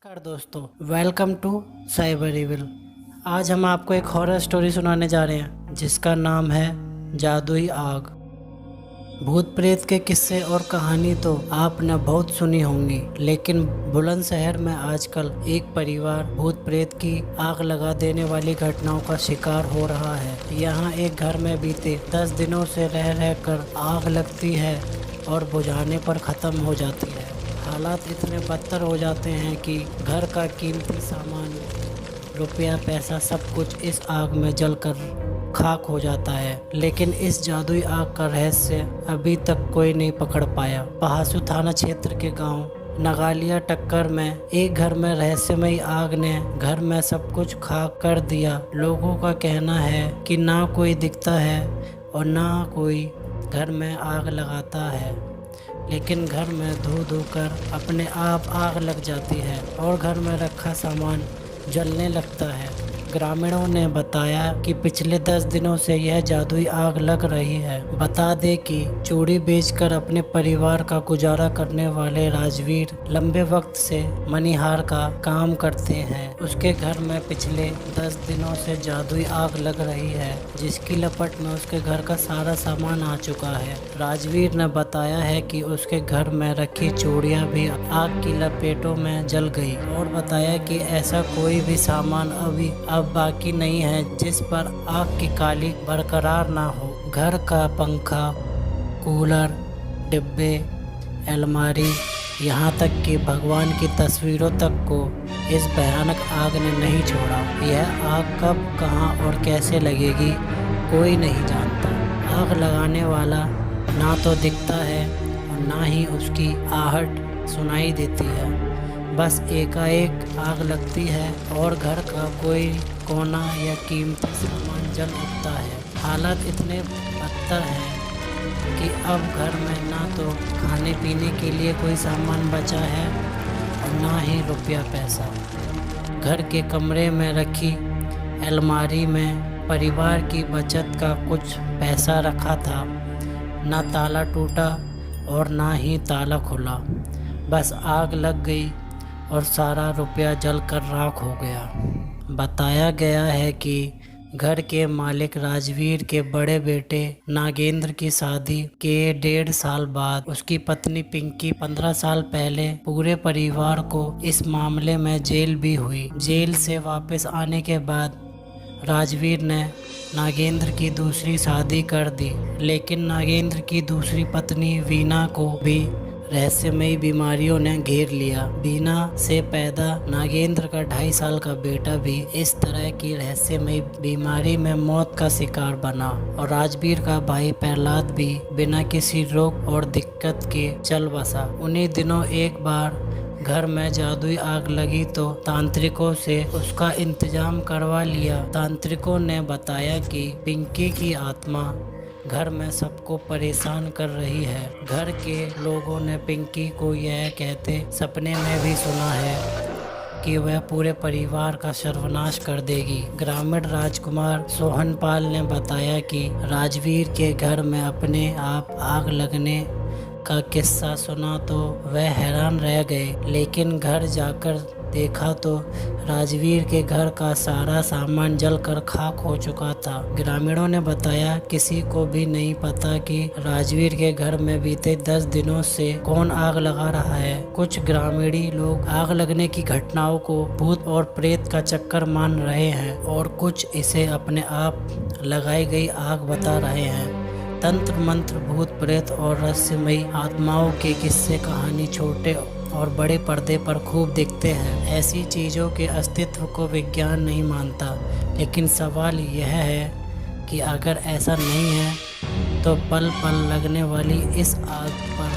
नमस्कार दोस्तों, welcome to cyber evil. आज हम आपको एक हॉरर स्टोरी सुनाने जा रहे हैं जिसका नाम है जादुई आग। भूत प्रेत के किस्से और कहानी तो आपने बहुत सुनी होंगी, लेकिन बुलंदशहर में आजकल एक परिवार भूत प्रेत की आग लगा देने वाली घटनाओं का शिकार हो रहा है। यहाँ एक घर में बीते 10 दिनों से रह रह कर आग लगती है और बुझाने पर ख़त्म हो जाती है। हालात इतने बदतर हो जाते हैं कि घर का कीमती सामान, रुपया पैसा सब कुछ इस आग में जलकर खाक हो जाता है। लेकिन इस जादुई आग का रहस्य अभी तक कोई नहीं पकड़ पाया। पहासू थाना क्षेत्र के गांव नगालिया टक्कर में एक घर में रहस्यमयी आग ने घर में सब कुछ खाक कर दिया। लोगों का कहना है कि ना कोई दिखता है और ना कोई घर में आग लगाता है, लेकिन घर में धो धो कर अपने आप आग लग जाती है और घर में रखा सामान जलने लगता है। ग्रामीणों ने बताया कि पिछले 10 दिनों से यह जादुई आग लग रही है। बता दे कि चूड़ी बेचकर अपने परिवार का गुजारा करने वाले राजवीर लंबे वक्त से मनीहार का काम करते हैं। उसके घर में पिछले 10 दिनों से जादुई आग लग रही है, जिसकी लपट में उसके घर का सारा सामान आ चुका है। राजवीर ने बताया है कि उसके घर में रखी चूड़ियां भी आग की लपेटों में जल गई और बताया कि ऐसा कोई भी सामान अब बाकी नहीं है जिस पर आग की काली बरकरार ना हो। घर का पंखा, कूलर, डिब्बे, अलमारी, यहाँ तक कि भगवान की तस्वीरों तक को इस भयानक आग ने नहीं छोड़ा। यह आग कब, कहाँ और कैसे लगेगी कोई नहीं जानता। आग लगाने वाला ना तो दिखता है और ना ही उसकी आहट सुनाई देती है। बस एकाएक आग लगती है और घर का कोई कोना या कीमती सामान जल उठता है। हालात इतने बदतर हैं कि अब घर में ना तो खाने पीने के लिए कोई सामान बचा है और ना ही रुपया पैसा। घर के कमरे में रखी अलमारी में परिवार की बचत का कुछ पैसा रखा था। ना ताला टूटा और ना ही ताला खुला। बस आग लग गई और सारा रुपया जलकर राख हो गया। बताया गया है कि घर के मालिक राजवीर के बड़े बेटे नागेंद्र की शादी के 1.5 साल बाद उसकी पत्नी पिंकी 15 साल पहले पूरे परिवार को इस मामले में जेल भी हुई। जेल से वापस आने के बाद राजवीर ने नागेंद्र की दूसरी शादी कर दी, लेकिन नागेंद्र की दूसरी पत्नी वीना को भी रहस्यमयी बीमारियों ने घेर लिया। वीना से पैदा नागेंद्र का 2.5 साल का बेटा भी इस तरह की रहस्यमयी बीमारी में मौत का शिकार बना और राजवीर का भाई प्रहलाद भी बिना किसी रोग और दिक्कत के चल बसा। उन्हीं दिनों एक बार घर में जादुई आग लगी तो तांत्रिकों से उसका इंतजाम करवा लिया। तांत्रिकों ने बताया कि पिंकी की आत्मा घर में सबको परेशान कर रही है। घर के लोगों ने पिंकी को यह कहते सपने में भी सुना है कि वह पूरे परिवार का सर्वनाश कर देगी। ग्रामीण राजकुमार सोहनपाल ने बताया कि राजवीर के घर में अपने आप आग लगने का किस्सा सुना तो वह हैरान रह गए, लेकिन घर जाकर देखा तो राजवीर के घर का सारा सामान जलकर खाक हो चुका था। ग्रामीणों ने बताया किसी को भी नहीं पता कि राजवीर के घर में बीते 10 दिनों से कौन आग लगा रहा है। कुछ ग्रामीणी लोग आग लगने की घटनाओं को भूत और प्रेत का चक्कर मान रहे हैं और कुछ इसे अपने आप लगाई गई आग बता रहे हैं। तंत्र मंत्र, भूत प्रेत और रहस्यमयी आत्माओं के किस्से कहानी छोटे और बड़े पर्दे पर खूब दिखते हैं। ऐसी चीज़ों के अस्तित्व को विज्ञान नहीं मानता, लेकिन सवाल यह है कि अगर ऐसा नहीं है तो पल पल लगने वाली इस आग पर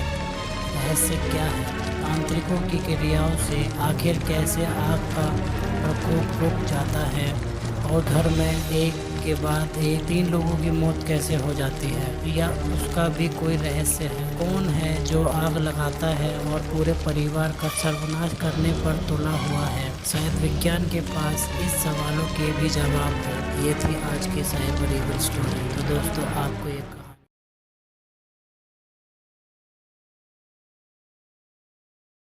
रहस्य क्या है? तांत्रिकों की क्रियाओं से आखिर कैसे आग का प्रकोप रुक जाता है और घर में एक के बाद एक 3 लोगों की मौत कैसे हो जाती है, या उसका भी कोई रहस्य है? कौन है जो आग लगाता है और पूरे परिवार का सर्वनाश करने पर तुला हुआ है? शायद विज्ञान के पास इस सवालों के भी जवाब हो। ये थी आज की साइबर इविल स्टोरी। तो दोस्तों, आपको एक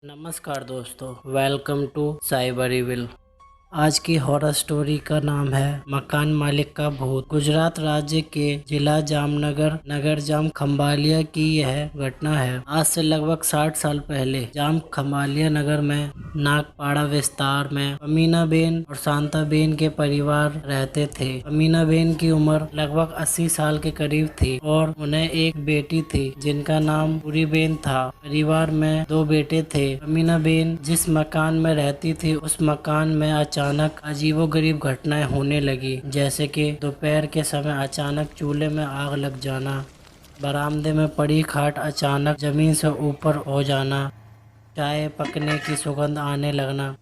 नमस्कार दोस्तों, वेलकम टू साइबर इविल। आज की हॉरर स्टोरी का नाम है मकान मालिक का भूत। गुजरात राज्य के जिला जामनगर नगर जाम खम्भालिया की यह घटना है। आज से लगभग 60 साल पहले जाम खम्भालिया नगर में नागपाड़ा विस्तार में अमीनाबेन और शांताबेन के परिवार रहते थे। अमीनाबेन की उम्र लगभग 80 साल के करीब थी और उन्हें एक बेटी थी जिनका नाम पूरीबेन था। परिवार में 2 बेटे थे। अमीनाबेन जिस मकान में रहती थी उस मकान में अचानक अजीबोगरीब घटनाएं होने लगी, जैसे कि दोपहर के समय अचानक चूल्हे में आग लग जाना, बरामदे में पड़ी खाट अचानक जमीन से ऊपर हो जाना, चाय पकने की सुगंध आने लगना,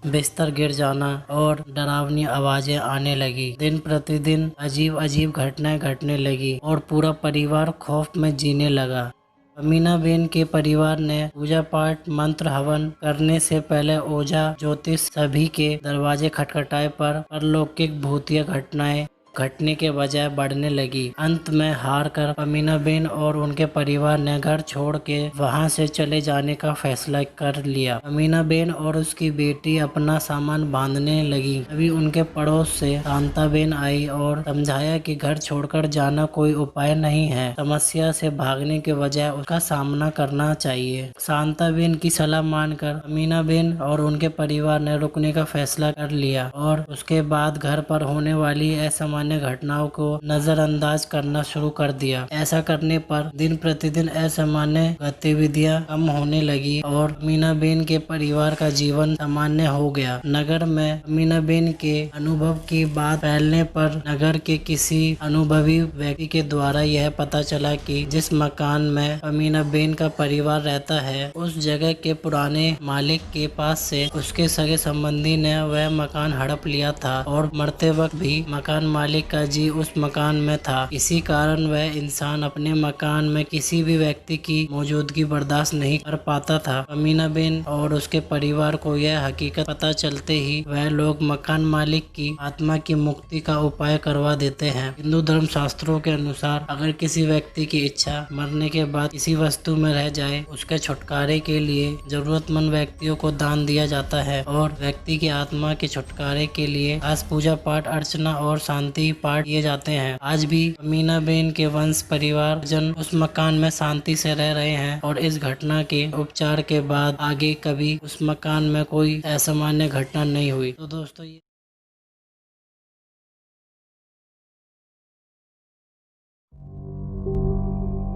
बिस्तर गिर जाना और डरावनी आवाजें आने लगी। दिन प्रतिदिन अजीब अजीब घटनाएं घटने लगी और पूरा परिवार खौफ में जीने लगा। अमीनाबेन के परिवार ने पूजा पाठ मंत्र हवन करने से पहले ओझा ज्योतिष सभी के दरवाजे खटखटाए पर अलौकिक भूतिया घटनाएं घटने के बजाय बढ़ने लगी। अंत में हार कर अमीनाबेन और उनके परिवार ने घर छोड़ के वहां से चले जाने का फैसला कर लिया। अमीनाबेन और उसकी बेटी अपना सामान बांधने लगी। तभी उनके पड़ोस से शांताबेन आई और समझाया कि घर छोड़कर जाना कोई उपाय नहीं है, समस्या से भागने के बजाय उसका सामना करना चाहिए। शांताबेन की सलाह मानकर अमीनाबेन और उनके परिवार ने रुकने का फैसला कर लिया और उसके बाद घर पर होने वाली असामान्य घटनाओं को नजरअंदाज करना शुरू कर दिया। ऐसा करने पर दिन प्रतिदिन असामान्य गतिविधियां कम होने लगी और अमीनाबेन के परिवार का जीवन सामान्य हो गया। नगर में अमीनाबेन के अनुभव की बात फैलने पर नगर के किसी अनुभवी व्यक्ति के द्वारा यह पता चला कि जिस मकान में अमीनाबेन का परिवार रहता है उस जगह के पुराने मालिक के पास से उसके सगे संबंधी ने वह मकान हड़प लिया था और मरते वक्त भी मकान मालिक का जी उस मकान में था। इसी कारण वह इंसान अपने मकान में किसी भी व्यक्ति की मौजूदगी बर्दाश्त नहीं कर पाता था। अमीनाबेन और उसके परिवार को यह हकीकत पता चलते ही वह लोग मकान मालिक की आत्मा की मुक्ति का उपाय करवा देते हैं। हिंदू धर्म शास्त्रों के अनुसार अगर किसी व्यक्ति की इच्छा मरने के बाद किसी वस्तु में रह जाए, उसके छुटकारे के लिए जरूरतमंद व्यक्तियों को दान दिया जाता है और व्यक्ति की आत्मा के छुटकारे के लिए खास पूजा पाठ अर्चना और शांति पाठ किए जाते हैं। आज भी अमीनाबेन के वंश परिवार जन उस मकान में शांति से रह रहे हैं और इस घटना के उपचार के बाद आगे कभी उस मकान में कोई असामान्य घटना नहीं हुई। तो दोस्तों ये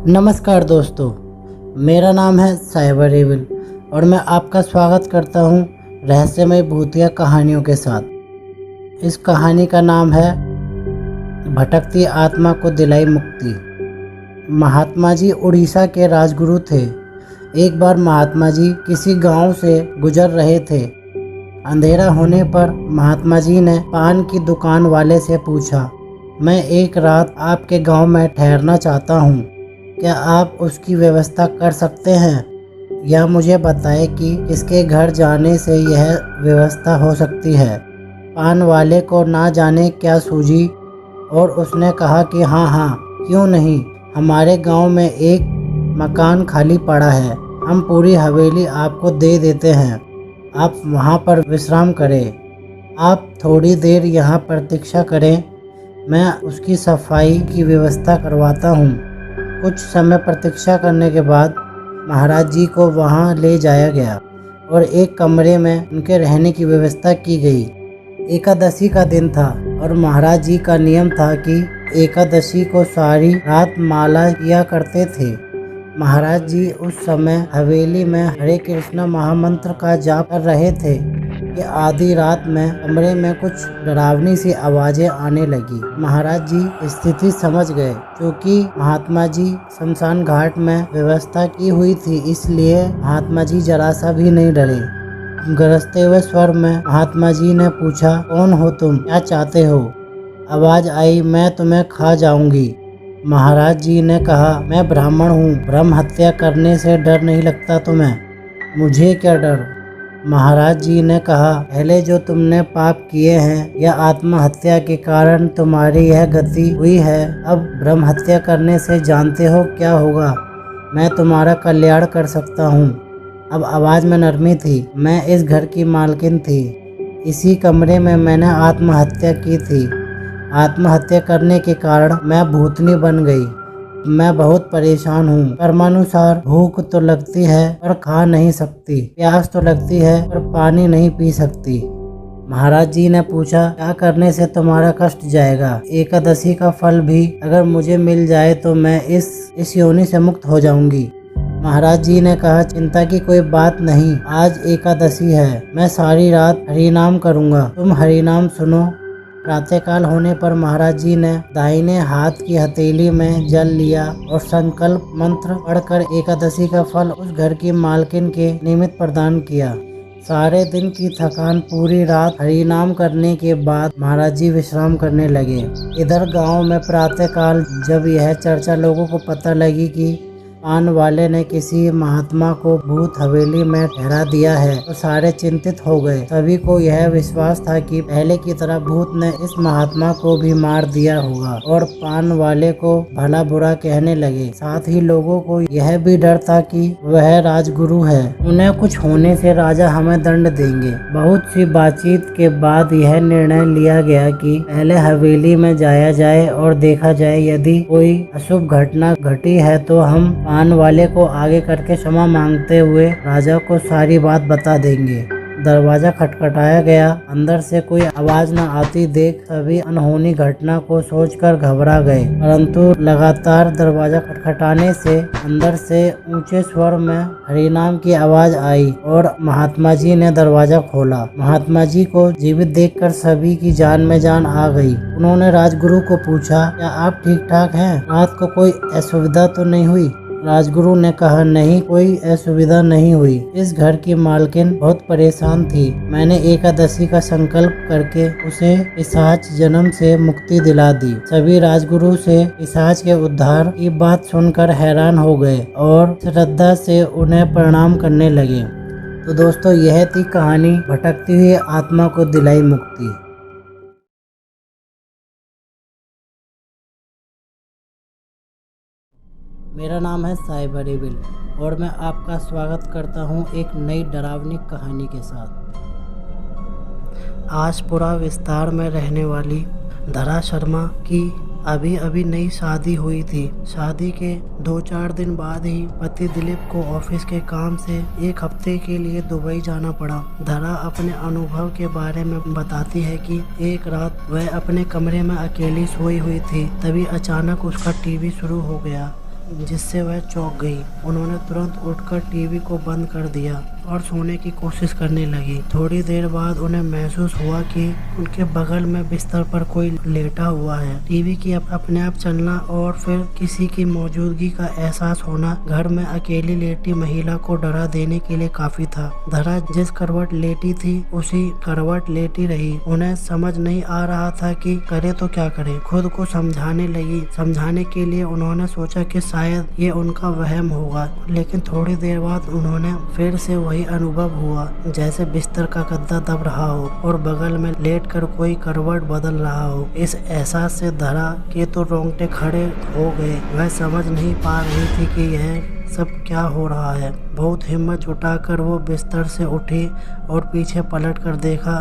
नमस्कार दोस्तों, मेरा नाम है साइबर इविल और मैं आपका स्वागत करता हूं रहस्यमय भूतिया कहानियों के साथ। इस कहानी का नाम है भटकती आत्मा को दिलाई मुक्ति। महात्मा जी उड़ीसा के राजगुरु थे। एक बार महात्मा जी किसी गांव से गुजर रहे थे। अंधेरा होने पर महात्मा जी ने पान की दुकान वाले से पूछा, मैं एक रात आपके गांव में ठहरना चाहता हूं, क्या आप उसकी व्यवस्था कर सकते हैं? या मुझे बताएं कि किसके घर जाने से यह व्यवस्था हो सकती है। पान वाले को ना जाने क्या सूझी और उसने कहा कि हाँ हाँ, क्यों नहीं, हमारे गांव में एक मकान खाली पड़ा है, हम पूरी हवेली आपको दे देते हैं, आप वहां पर विश्राम करें। आप थोड़ी देर यहाँ प्रतीक्षा करें, मैं उसकी सफाई की व्यवस्था करवाता हूँ। कुछ समय प्रतीक्षा करने के बाद महाराज जी को वहाँ ले जाया गया और एक कमरे में उनके रहने की व्यवस्था की गई। एकादशी का दिन था और महाराज जी का नियम था कि एकादशी को सारी रात माला किया करते थे। महाराज जी उस समय हवेली में हरे कृष्ण महामंत्र का जाप कर रहे थे कि आधी रात में कमरे में कुछ डरावनी सी आवाजें आने लगी। महाराज जी स्थिति समझ गए। क्योंकि महात्मा जी शमशान घाट में व्यवस्था की हुई थी, इसलिए महात्मा जी जरा सा भी नहीं डरे। गरजते हुए स्वर में महात्मा जी ने पूछा, कौन हो तुम, क्या चाहते हो? आवाज आई, मैं तुम्हें खा जाऊंगी। महाराज जी ने कहा, मैं ब्राह्मण हूँ, ब्रह्म हत्या करने से डर नहीं लगता तुम्हें? मुझे क्या डर? महाराज जी ने कहा, पहले जो तुमने पाप किए हैं या आत्महत्या के कारण तुम्हारी यह गति हुई है, अब ब्रह्म हत्या करने से जानते हो क्या होगा? मैं तुम्हारा कल्याण कर सकता हूँ। अब आवाज़ में नरमी थी। मैं इस घर की मालकिन थी। इसी कमरे में मैंने आत्महत्या की थी। आत्महत्या करने के कारण मैं भूतनी बन गई। मैं बहुत परेशान हूँ। कर्मानुसार भूख तो लगती है पर खा नहीं सकती, प्यास तो लगती है पर पानी नहीं पी सकती। महाराज जी ने पूछा, क्या करने से तुम्हारा कष्ट जाएगा? एकादशी का फल भी अगर मुझे मिल जाए तो मैं इस योनि से मुक्त हो जाऊंगी। महाराज जी ने कहा, चिंता की कोई बात नहीं, आज एकादशी है, मैं सारी रात हरिनाम करूंगा, तुम हरिनाम सुनो। प्रातःकाल होने पर महाराज जी ने दाहिने हाथ की हथेली में जल लिया और संकल्प मंत्र पढ़कर एकादशी का फल उस घर की मालकिन के निमित्त प्रदान किया। सारे दिन की थकान, पूरी रात हरिनाम करने के बाद महाराज जी विश्राम करने लगे। इधर गांव में प्रातःकाल जब यह चर्चा लोगों को पता लगी कि पान वाले ने किसी महात्मा को भूत हवेली में ठहरा दिया है तो सारे चिंतित हो गए। सभी को यह विश्वास था कि पहले की तरह भूत ने इस महात्मा को भी मार दिया होगा और पान वाले को भला बुरा कहने लगे। साथ ही लोगों को यह भी डर था कि वह राजगुरु है, उन्हें कुछ होने से राजा हमें दंड देंगे। बहुत सी बातचीत के बाद यह निर्णय लिया गया कि पहले हवेली में जाया जाए और देखा जाए, यदि कोई अशुभ घटना घटी है तो हम पान वाले को आगे करके क्षमा मांगते हुए राजा को सारी बात बता देंगे। दरवाजा खटखटाया गया। अंदर से कोई आवाज न आती देख सभी अनहोनी घटना को सोचकर घबरा गए, परंतु लगातार दरवाजा खटखटाने से अंदर से ऊंचे स्वर में हरिनाम की आवाज आई और महात्मा जी ने दरवाजा खोला। महात्मा जी को जीवित देखकर सभी की जान में जान आ गई। उन्होंने राजगुरु को पूछा, क्या आप ठीक ठाक हैं? रात को कोई असुविधा तो नहीं हुई? राजगुरु ने कहा, नहीं, कोई असुविधा नहीं हुई। इस घर की मालकिन बहुत परेशान थी। मैंने एकादशी का संकल्प करके उसे पिशाच जन्म से मुक्ति दिला दी। सभी राजगुरु से पिशाच के उद्धार की बात सुनकर हैरान हो गए और श्रद्धा से उन्हें प्रणाम करने लगे। तो दोस्तों, यह थी कहानी भटकती हुई आत्मा को दिलाई मुक्ति। मेरा नाम है साइबर एविल और मैं आपका स्वागत करता हूं एक नई डरावनी कहानी के साथ। आशपुरा विस्तार में रहने वाली धरा शर्मा की अभी अभी नई शादी हुई थी। शादी के 2-4 दिन बाद ही पति दिलीप को ऑफिस के काम से 1 हफ्ते के लिए दुबई जाना पड़ा। धरा अपने अनुभव के बारे में बताती है कि एक रात वह अपने कमरे में अकेली सोई हुई थी, तभी अचानक उसका टीवी शुरू हो गया, जिससे वह चौंक गई। उन्होंने तुरंत उठकर टीवी को बंद कर दिया और सोने की कोशिश करने लगी। थोड़ी देर बाद उन्हें महसूस हुआ कि उनके बगल में बिस्तर पर कोई लेटा हुआ है। टीवी की अपने आप चलना और फिर किसी की मौजूदगी का एहसास होना घर में अकेली लेटी महिला को डरा देने के लिए काफी था। धरा जिस करवट लेटी थी उसी करवट लेटी रही। उन्हें समझ नहीं आ रहा था कि करे तो क्या करे। खुद को समझाने लगी। समझाने के लिए उन्होंने सोचा कि शायद ये उनका वहम होगा, लेकिन थोड़ी देर बाद उन्होंने फिर से वही अनुभव हुआ, जैसे बिस्तर का गद्दा दब रहा हो और बगल में लेटकर कोई करवट बदल रहा हो। इस एहसास से धरा के तो रोंगटे खड़े हो गए। वह समझ नहीं पा रही थी कि यह सब क्या हो रहा है। बहुत हिम्मत जुटाकर वो बिस्तर से उठी और पीछे पलट कर देखा,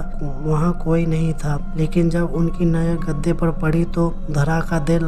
वहाँ कोई नहीं था। लेकिन जब उनकी नजर गद्दे पर पड़ी तो धरा का दिल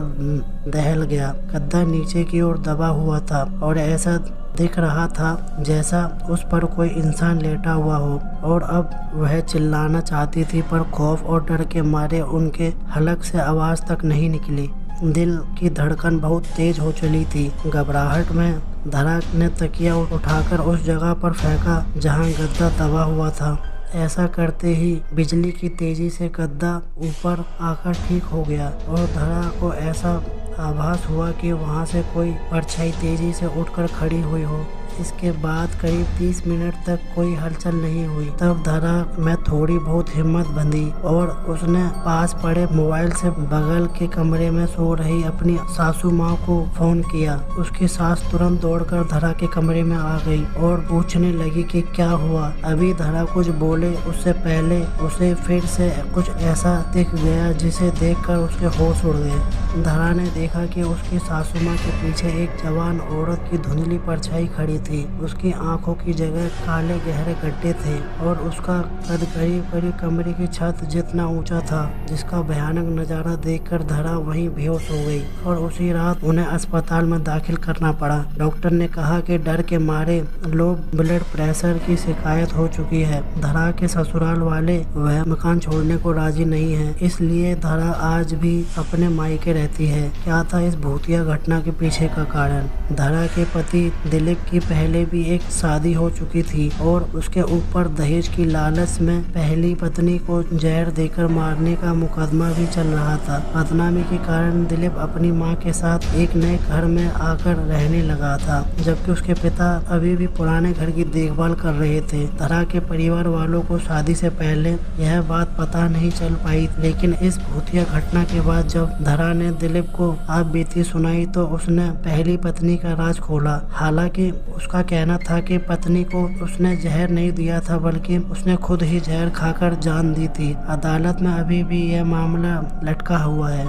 दहल गया। गद्दा नीचे की ओर दबा हुआ था और ऐसा दिख रहा था जैसा उस पर कोई इंसान लेटा हुआ हो, और अब वह चिल्लाना चाहती थी पर खौफ और डर के मारे उनके हलक से आवाज तक नहीं निकली। दिल की धड़कन बहुत तेज हो चली थी। घबराहट में धरा ने तकिया उठाकर उस जगह पर फेंका जहां गद्दा दबा हुआ था। ऐसा करते ही बिजली की तेजी से गद्दा ऊपर आकर ठीक हो गया और धरा को ऐसा आभास हुआ कि वहां से कोई परछाई तेजी से उठकर खड़ी हुई हो। इसके बाद करीब 30 मिनट तक कोई हलचल नहीं हुई। तब धरा में थोड़ी बहुत हिम्मत बंधी और उसने पास पड़े मोबाइल से बगल के कमरे में सो रही अपनी सासू माँ को फोन किया। उसकी सास तुरंत दौड़कर धरा के कमरे में आ गई और पूछने लगी कि क्या हुआ। अभी धरा कुछ बोले उससे पहले उसे फिर से कुछ ऐसा दिख गया जिसे देखकर उसके होश उड़ गए। धरा ने देखा कि उसकी सासू माँ के पीछे एक जवान औरत की धुंधली परछाई खड़ी थी। उसकी आंखों की जगह काले गहरे गड्ढे थे और उसका कद करीब करीब कमरे की छत जितना ऊंचा था, जिसका भयानक नजारा देखकर धरा वहीं बेहोश हो गई और उसी रात उन्हें अस्पताल में दाखिल करना पड़ा। डॉक्टर ने कहा कि डर के मारे लो ब्लड प्रेशर की शिकायत हो चुकी है। धरा के ससुराल वाले वह मकान छोड़ने को राजी नहीं है, इसलिए धरा आज भी अपने मायके रहती है। क्या था इस भूतिया घटना के पीछे का कारण? धरा के पति दिलीप की पहले भी एक शादी हो चुकी थी और उसके ऊपर दहेज की लालच में पहली पत्नी को जहर देकर मारने का मुकदमा भी चल रहा था। बदनामी के कारण दिलीप अपनी मां के साथ एक नए घर में आकर रहने लगा था, जबकि उसके पिता अभी भी पुराने घर की देखभाल कर रहे थे। धरा के परिवार वालों को शादी से पहले यह बात पता नहीं चल पाई, लेकिन इस भूतिया घटना के बाद जब धरा ने दिलीप को आप बीती सुनाई तो उसने पहली पत्नी का राज खोला। हालांकि उसका कहना था कि पत्नी को उसने जहर नहीं दिया था, बल्कि उसने खुद ही जहर खाकर जान दी थी। अदालत में अभी भी यह मामला लटका हुआ है।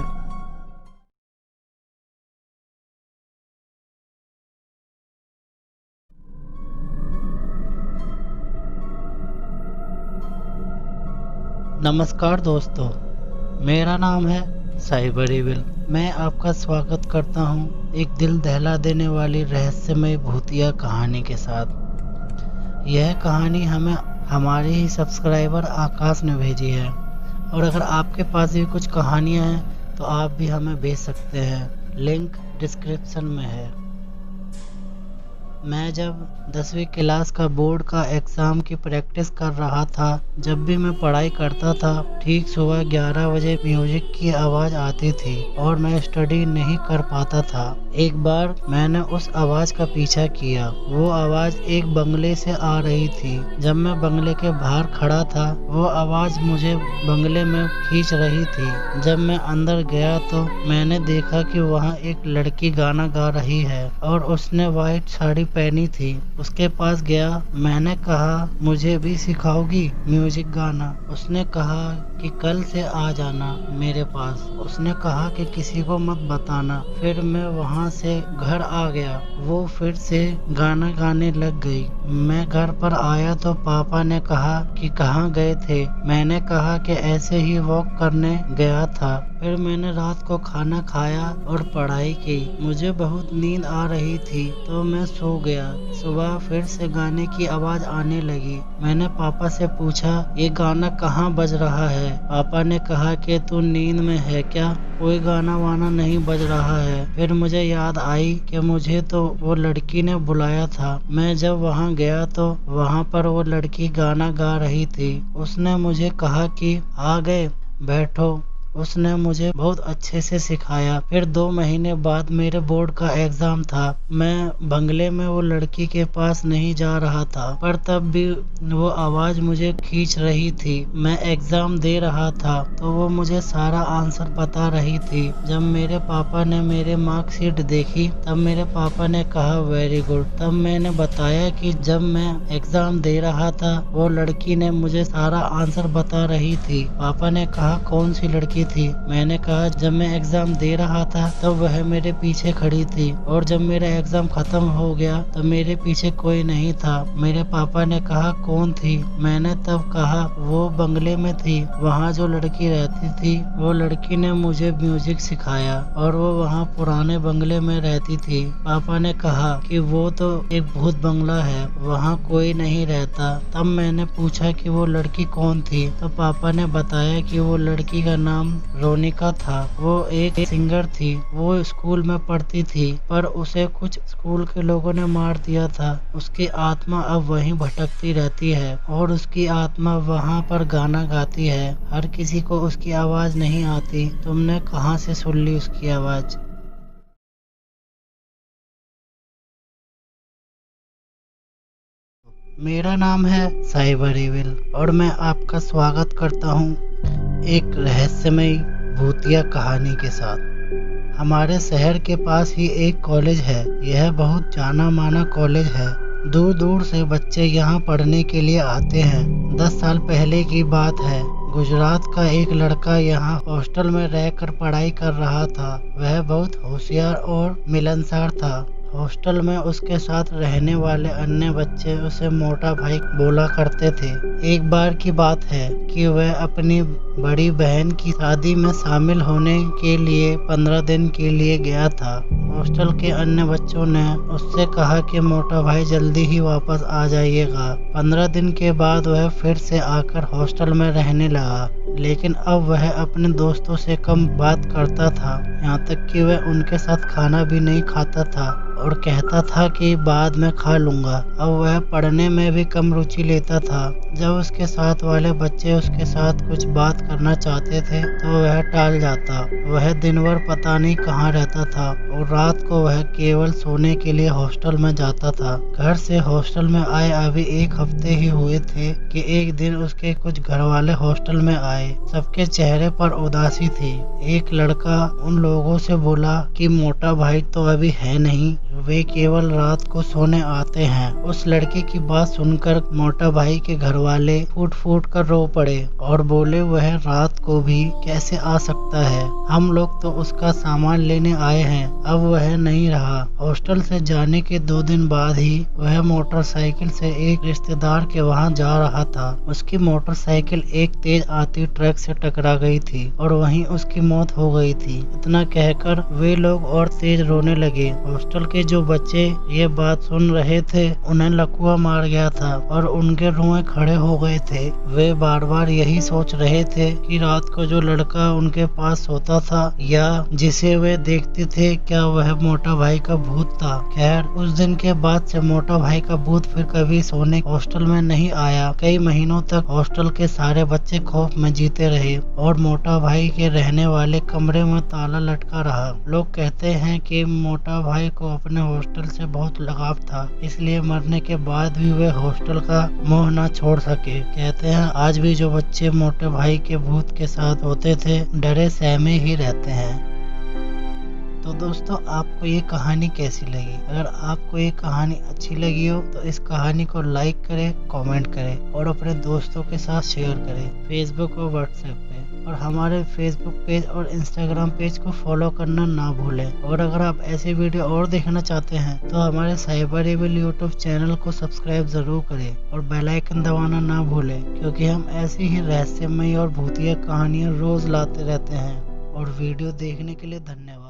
नमस्कार दोस्तों, मेरा नाम है साइबर इविल। मैं आपका स्वागत करता हूं एक दिल दहला देने वाली रहस्यमय भूतिया कहानी के साथ। यह कहानी हमें हमारे ही सब्सक्राइबर आकाश ने भेजी है और अगर आपके पास भी कुछ कहानियां हैं तो आप भी हमें भेज सकते हैं। लिंक डिस्क्रिप्शन में है। मैं जब 10वीं क्लास का बोर्ड का एग्ज़ाम की प्रैक्टिस कर रहा था, जब भी मैं पढ़ाई करता था ठीक सुबह 11 बजे म्यूजिक की आवाज़ आती थी और मैं स्टडी नहीं कर पाता था। एक बार मैंने उस आवाज़ का पीछा किया। वो आवाज़ एक बंगले से आ रही थी। जब मैं बंगले के बाहर खड़ा था, वो आवाज़ मुझे बंगले में खींच रही थी। जब मैं अंदर गया तो मैंने देखा कि वहाँ एक लड़की गाना गा रही है और उसने वाइट साड़ी पहनी थी। उसके पास गया, मैंने कहा मुझे भी सिखाओगी म्यूजिक गाना? उसने कहा कि कल से आ जाना मेरे पास। उसने कहा कि किसी को मत बताना। फिर मैं वहाँ से घर आ गया। वो फिर से गाना गाने लग गई। मैं घर पर आया तो पापा ने कहा कि कहाँ गए थे? मैंने कहा कि ऐसे ही वॉक करने गया था। फिर मैंने रात को खाना खाया और पढ़ाई की। मुझे बहुत नींद आ रही थी तो मैं सो गया। सुबह फिर से गाने की आवाज आने लगी। मैंने पापा से पूछा ये गाना कहाँ बज रहा है? पापा ने कहा कि तू नींद में है क्या? कोई गाना वाना नहीं बज रहा है। फिर मुझे याद आई कि मुझे तो वो लड़की ने बुलाया था। मैं जब वहाँ गया तो वहाँ पर वो लड़की गाना गा रही थी। उसने मुझे कहा कि आ गए, बैठो। उसने मुझे बहुत अच्छे से सिखाया। फिर 2 महीने बाद मेरे बोर्ड का एग्जाम था। मैं बंगले में वो लड़की के पास नहीं जा रहा था, पर तब भी वो आवाज मुझे खींच रही थी। मैं एग्जाम दे रहा था तो वो मुझे सारा आंसर बता रही थी। जब मेरे पापा ने मेरे मार्कशीट देखी तब मेरे पापा ने कहा वेरी गुड। तब मैंने बताया कि जब मैं एग्जाम दे रहा था वो लड़की ने मुझे सारा आंसर बता रही थी। पापा ने कहा कौन सी लड़की थी? मैंने कहा जब मैं एग्जाम दे रहा था तब वह मेरे पीछे खड़ी थी और जब मेरा एग्जाम खत्म हो गया तो मेरे पीछे कोई नहीं था। मेरे पापा ने कहा कौन थी? मैंने तब कहा वो बंगले में थी, वहाँ जो लड़की रहती थी वो लड़की ने मुझे म्यूजिक सिखाया और वो वहाँ पुराने बंगले में रहती थी। पापा ने कहा कि वो तो एक भूत बंगला है, वहाँ कोई नहीं रहता। तब मैंने पूछा कि वो लड़की कौन थी? तो पापा ने बताया कि वो लड़की का नाम रोनिका था। वो एक सिंगर थी। वो स्कूल में पढ़ती थी पर उसे कुछ स्कूल के लोगों ने मार दिया था। उसकी आत्मा अब वहीं भटकती रहती है और उसकी आत्मा वहाँ पर गाना गाती है। हर किसी को उसकी आवाज नहीं आती। तुमने कहाँ से सुन ली उसकी आवाज? मेरा नाम है साइबर इविल और मैं आपका स्वागत करता हूँ एक रहस्यमय भूतिया कहानी के साथ। हमारे शहर के पास ही एक कॉलेज है। यह बहुत जाना माना कॉलेज है। दूर दूर से बच्चे यहाँ पढ़ने के लिए आते हैं। 10 साल पहले की बात है। गुजरात का एक लड़का यहाँ हॉस्टल में रहकर पढ़ाई कर रहा था। वह बहुत होशियार और मिलनसार था। हॉस्टल में उसके साथ रहने वाले अन्य बच्चे उसे मोटा भाई बोला करते थे। एक बार की बात है कि वह अपनी बड़ी बहन की शादी में शामिल होने के लिए 15 दिन के लिए गया था। हॉस्टल के अन्य बच्चों ने उससे कहा कि मोटा भाई जल्दी ही वापस आ जाइएगा। 15 दिन के बाद वह फिर से आकर हॉस्टल में रहने लगा, लेकिन अब वह अपने दोस्तों से कम बात करता था, यहाँ तक कि वह उनके साथ खाना भी नहीं खाता था और कहता था कि बाद में खा लूंगा। अब वह पढ़ने में भी कम रुचि लेता था। जब उसके साथ वाले बच्चे उसके साथ कुछ बात करना चाहते थे तो वह टाल जाता। वह दिन भर पता नहीं कहाँ रहता था और रात को वह केवल सोने के लिए हॉस्टल में जाता था। घर से हॉस्टल में आए अभी 1 हफ्ते ही हुए थे कि एक दिन उसके कुछ घर वाले हॉस्टल में आए। सबके चेहरे पर उदासी थी। एक लड़का उन लोगों से बोला कि मोटा भाई तो अभी है नहीं, वे केवल रात को सोने आते हैं। उस लड़के की बात सुनकर मोटा भाई के घर वाले फूट फूट कर रो पड़े और बोले वह रात को भी कैसे आ सकता है, हम लोग तो उसका सामान लेने आए हैं, अब वह नहीं रहा। हॉस्टल से जाने के 2 दिन बाद ही वह मोटरसाइकिल से एक रिश्तेदार के वहां जा रहा था। उसकी मोटरसाइकिल एक तेज आती ट्रक से टकरा गई थी और वहीं उसकी मौत हो गई थी। इतना कहकर वे लोग और तेज रोने लगे। हॉस्टल के जो बच्चे ये बात सुन रहे थे उन्हें लकवा मार गया था और उनके रुएं खड़े हो गए थे। वे बार बार यही सोच रहे थे कि रात को जो लड़का उनके पास सोता था या जिसे वे देखते थे, क्या वह मोटा भाई का भूत था। खैर, उस दिन के बाद से मोटा भाई का भूत फिर कभी सोने हॉस्टल में नहीं आया। कई महीनों तक हॉस्टल के सारे बच्चे खौफ में जीते रहे और मोटा भाई के रहने वाले कमरे में ताला लटका रहा। लोग कहते हैं कि मोटा भाई को अपने हॉस्टल से बहुत लगाव था, इसलिए मरने के बाद भी वे हॉस्टल का मोह न छोड़ सके। कहते हैं आज भी जो बच्चे मोटे भाई के भूत के साथ होते थे डरे सहमे ही रहते हैं। तो दोस्तों, आपको ये कहानी कैसी लगी? अगर आपको ये कहानी अच्छी लगी हो तो इस कहानी को लाइक करें, कमेंट करें और अपने दोस्तों के साथ शेयर करें फेसबुक और व्हाट्सएप पे। और हमारे फेसबुक पेज और इंस्टाग्राम पेज को फॉलो करना ना भूलें। और अगर आप ऐसे वीडियो और देखना चाहते हैं तो हमारे साइबर एविल यूट्यूब चैनल को सब्सक्राइब जरूर करें और बेल आइकन दबाना ना भूलें, क्योंकि हम ऐसी ही रहस्यमयी और भूतिया कहानियाँ रोज लाते रहते हैं। और वीडियो देखने के लिए धन्यवाद।